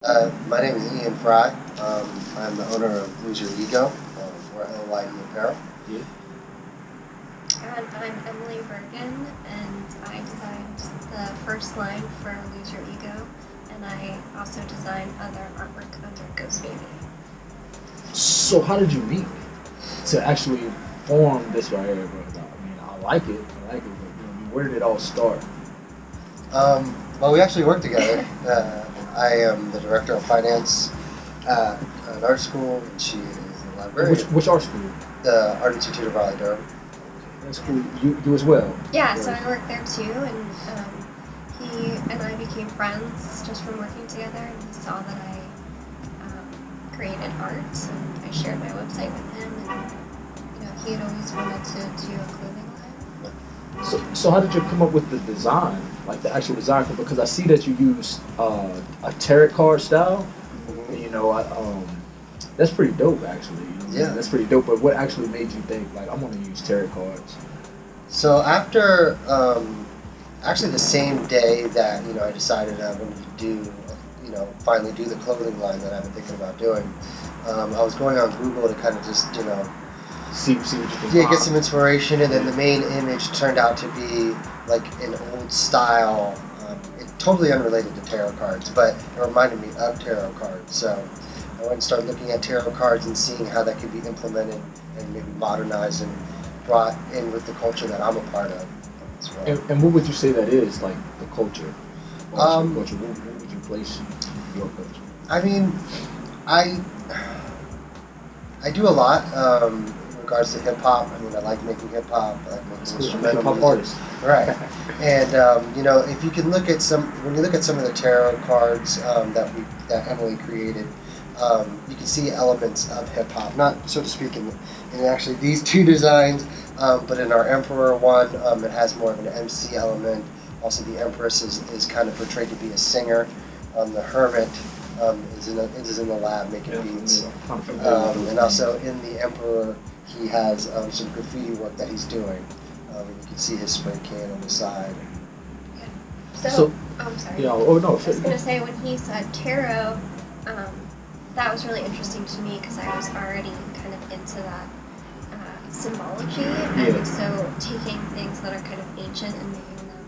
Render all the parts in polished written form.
My name is Ian Fry. I'm the owner of Lose Your Ego, or L.Y.E apparel. Yeah. And I'm Emily Bergen, and I designed the first line for Lose Your Ego, and I also design other artwork under Ghost Baby. So how did you meet to actually form this right here, bro? I mean, I like it, but where did it all start? Well, we actually work together. I am the director of finance at an art school, and she is the librarian. Which art school? The Art Institute of Raleigh-Durham. That's cool. You as well. Yeah, so I work there too, and he and I became friends just from working together, and he saw that I created art, and I shared my website with him, and he had always wanted to do a clothing line. So how did you come up with the design, like the actual design? Because I see that you use a tarot card style. That's pretty dope, actually. Yeah, that's pretty dope. But what actually made you think, like, I'm gonna use tarot cards? So after, actually the same day that I decided I wanted to do, finally do the clothing line that I've been thinking about doing, I was going on Google to kind of just see what you can get some inspiration, and then the main image turned out to be like an old style, totally unrelated to tarot cards, but it reminded me of tarot cards. So I went and started looking at tarot cards and seeing how that could be implemented and maybe modernized and brought in with the culture that I'm a part of as well. And what would you say that is, like, the culture? Um, Culture. What would you place your culture? I mean, I do a lot in regards to hip hop. I mean, I like making hip hop. I like making instrumental hip-hop music. artist. Right. And if you can look at when you look at some of the tarot cards that Emily created, you can see elements of hip hop, not so to speak in actually these two designs, but in our Emperor one, it has more of an MC element. Also, the Empress is kind of portrayed to be a singer. The Hermit is in the lab making beats, and also in the Emperor, he has some graffiti work that he's doing. And you can see his spray can on the side. Yeah. I'm sorry. No. I was going to say, when he said tarot, that was really interesting to me because I was already kind of into that symbology, and so taking things that are kind of ancient and making them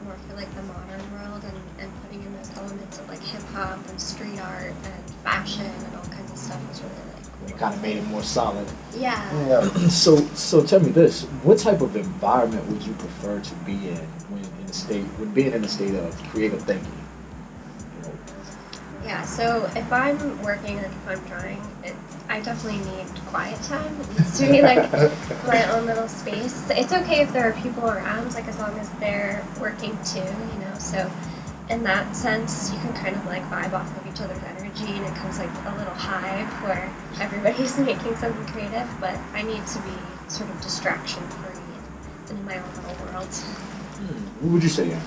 more for like the modern world, and putting in those elements of like hip hop and street art and fashion and all kinds of stuff was really like cool. It kind of made it more solid. Yeah. So tell me this: what type of environment would you prefer to be in when being in a state of creative thinking? Yeah, so if I'm working or if I'm drawing, I definitely need quiet time. It needs to be like my own little space. It's okay if there are people around, like as long as they're working too, So in that sense, you can kind of like vibe off of each other's energy, and it comes like a little hive where everybody's making something creative, but I need to be sort of distraction free in my own little world. What would you say, Anna?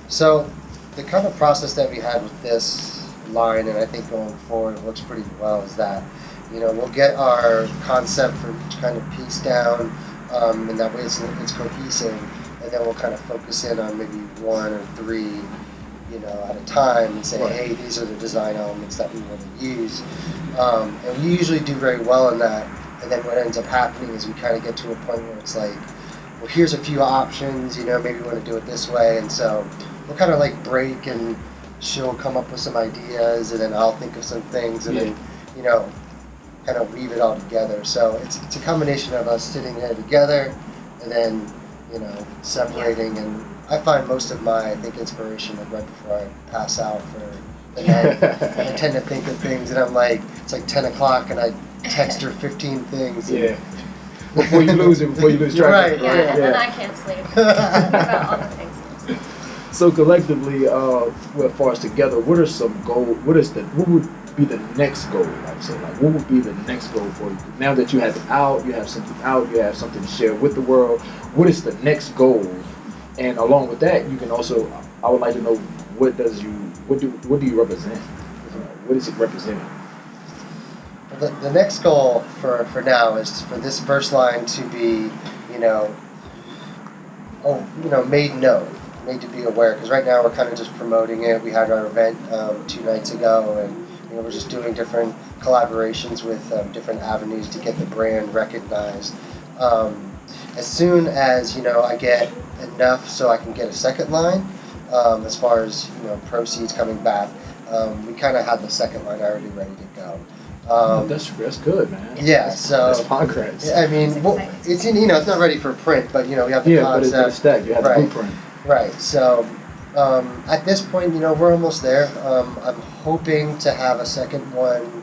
So the kind of process that we had with this line, and I think going forward works pretty well, is that we'll get our concept for each kind of piece down, and that way it's cohesive, and then we'll kind of focus in on maybe one or three at a time and say, hey, these are the design elements that we want to use, and we usually do very well in that. And then what ends up happening is we kind of get to a point where it's like, well, here's a few options, maybe we want to do it this way, and so we'll kind of like break, and she'll come up with some ideas, and then I'll think of some things, and then kind of weave it all together. So it's a combination of us sitting there together, and then separating. And I find most of my inspiration like right before I pass out for the night. I tend to think of things, and I'm like, it's like 10 o'clock, and I text her 15 things. Yeah. Before you lose track. Right. Yeah, and then I can't sleep about all the things. So collectively, as far as together, what are some goals? What would be the next goal? I'd say, like, what would be the next goal for you? Now that you have it out, you have something out, you have something to share with the world. What is the next goal? And along with that, you can also, I would like to know, what do you represent? What is it representing? The next goal for now is for this first line to be, made known. made to be aware, because right now we're kind of just promoting it. We had our event 2 nights ago, and we're just doing different collaborations with different avenues to get the brand recognized. As soon as I get enough so I can get a second line, as far as proceeds coming back, we kind of have the second line already ready to go. That's good, man. Yeah, so that's progress. I mean, it's it's not ready for print, but we have the but concept. it's stacked. You have the blueprint. Right. So at this point, we're almost there. I'm hoping to have a second one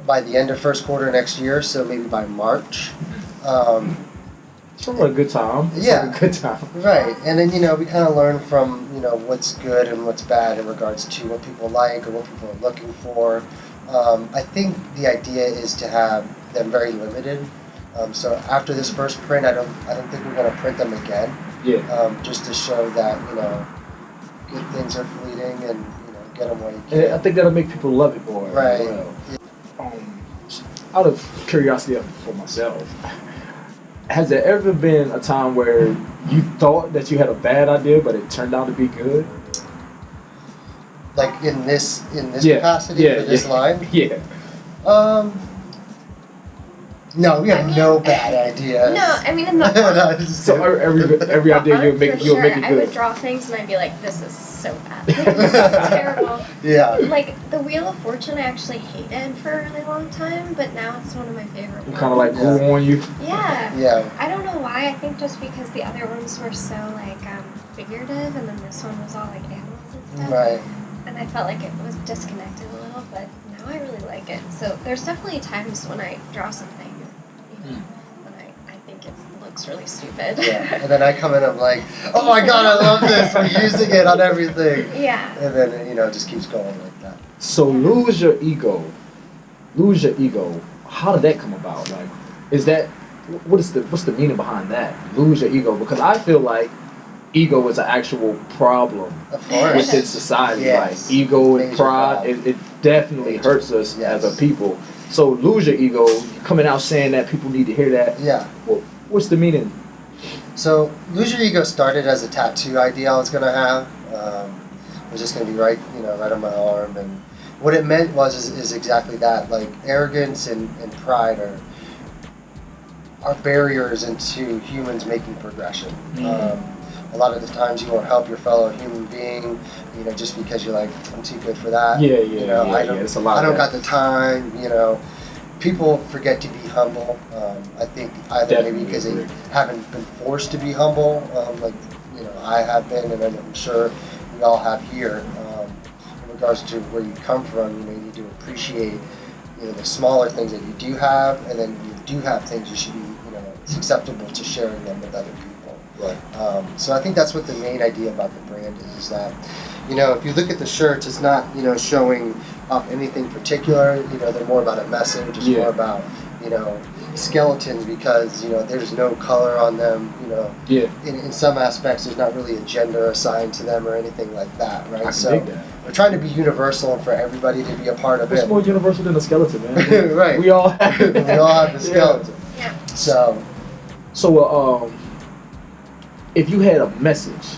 by the end of first quarter next year, so maybe by March. It's a good time. Yeah. A good time. Right. And then we kind of learn from what's good and what's bad in regards to what people like or what people are looking for. I think the idea is to have them very limited. So after this first print, I don't think we're going to print them again. Yeah. Just to show that good things are fleeting and get them while you can. And I think that'll make people love it more. Right. As well. Out of curiosity for myself, has there ever been a time where you thought that you had a bad idea, but it turned out to be good? Like in this capacity for this line? Yeah. No, we have no bad ideas. No, I mean in the So every idea you'll make it good. I would draw things and I'd be like, this is so bad. Like, this is terrible. Yeah. Like the Wheel of Fortune, I actually hated for a really long time, but now it's one of my favorite ones. Kind of like grew on you. Yeah. Yeah. I don't know why. I think just because the other ones were so like figurative, and then this one was all like animals and stuff. Right. And I felt like it was disconnected a little, but now I really like it. So there's definitely times when I draw something, when I think it looks really stupid. Yeah. And then I come in, I'm like, oh my god, I love this. We're using it on everything. Yeah. And then it just keeps going like that. So lose your ego. How did that come about? Like, is that what's the meaning behind that? Lose your ego, because I feel like ego is an actual problem Of course. within society. Yes. Like ego and Major pride, problem. it definitely hurts us Yes. as a people. So lose your ego. Coming out saying that, people need to hear that. Yeah. What's the meaning? So Lose Your Ego started as a tattoo idea I was gonna have. It was just gonna be right on my arm, and what it meant is exactly that. Like arrogance and pride are barriers into humans making progression. A lot of the times you won't help your fellow human being, just because you're like, I'm too good for that. It's a lot. I don't got the time. People forget to be humble. I think either maybe because they haven't been forced to be humble, I have been, and I'm sure we all have here. In regards to where you come from, you need to appreciate the smaller things that you do have, and then you do have things you should be it's acceptable to sharing them with other people. Right. So I think that's what the main idea about the brand is that if you look at the shirts, it's not showing off anything particular. They're more about a message. It's more about skeletons, because there's no color on them. In some aspects, there's not really a gender assigned to them or anything like that, right? I can dig that. We're trying to be universal and for everybody to be a part of It's it. more universal than a skeleton, man. Right. We all have We all have the skeleton. Yeah. So, if you had a message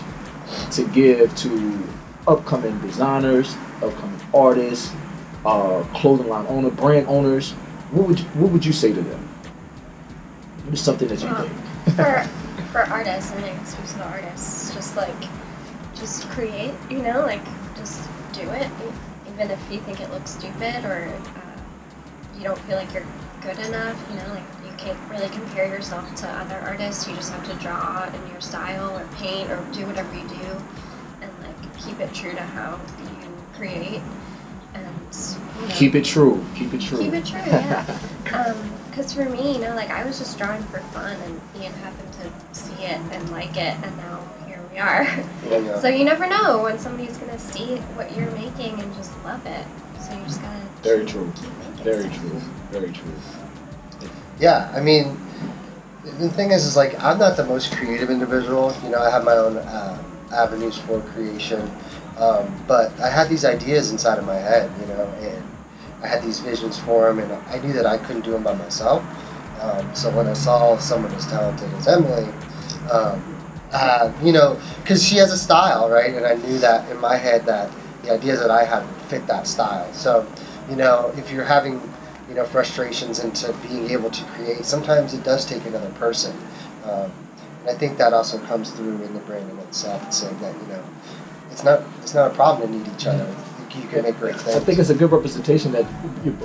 to give to upcoming designers, upcoming artists, clothing line owner, brand owners, what would you say to them? What is something that you think? For artists, I think speaks to artists, just create, just do it, even if you think it looks stupid or you don't feel like you're good enough, you can't really compare yourself to other artists. You just have to draw in your style or paint or do whatever you do, and keep it true to how you create. And Keep it true. Keep it true. Keep it true, yeah. Because for me, I was just drawing for fun, and Ian happened to see it and like it, and now here we are. Yeah. So you never know when somebody's gonna see what you're making and just love it. So you just gotta Very true. keep making Very stuff. true. Very true. Yeah, I mean, the thing is I'm not the most creative individual. I have my own avenues for creation, but I had these ideas inside of my head, and I had these visions for them, and I knew that I couldn't do them by myself. So when I saw someone as talented as Emily, You know, because she has a style, right? And I knew that in my head that the ideas that I had would fit that style. So, you know, if you're having, you know, frustrations into being able to create, sometimes it does take another person. And I think that also comes through in the branding itself, and saying that, you know, it's not a problem to need each other. You can make great things. I think it's a good representation that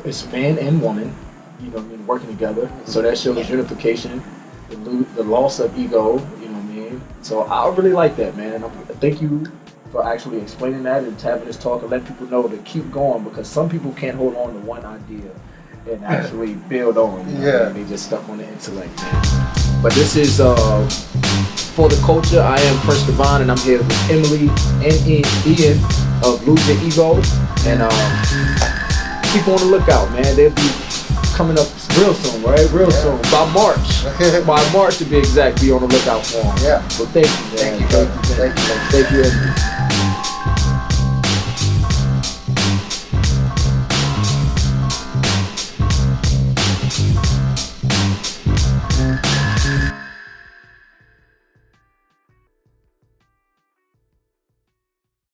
it's man and woman, you know, working together. So that shows unification, the loss of ego, you know what I mean? So I really like that, man. Thank you for actually explaining that and having this talk and letting people know to keep going, because some people can't hold on to one idea and actually build on. You know what I mean? They just stuck on the intellect, man. But this is For the Culture. I am Prince Devon, and I'm here with Emily and Ian of Lose Your Ego. And keep on the lookout, man. They'll be coming up real soon, right? Real soon. By March. By March to be exact, be on the lookout for them. Yeah. So thank you, man. Thank you. Thank you.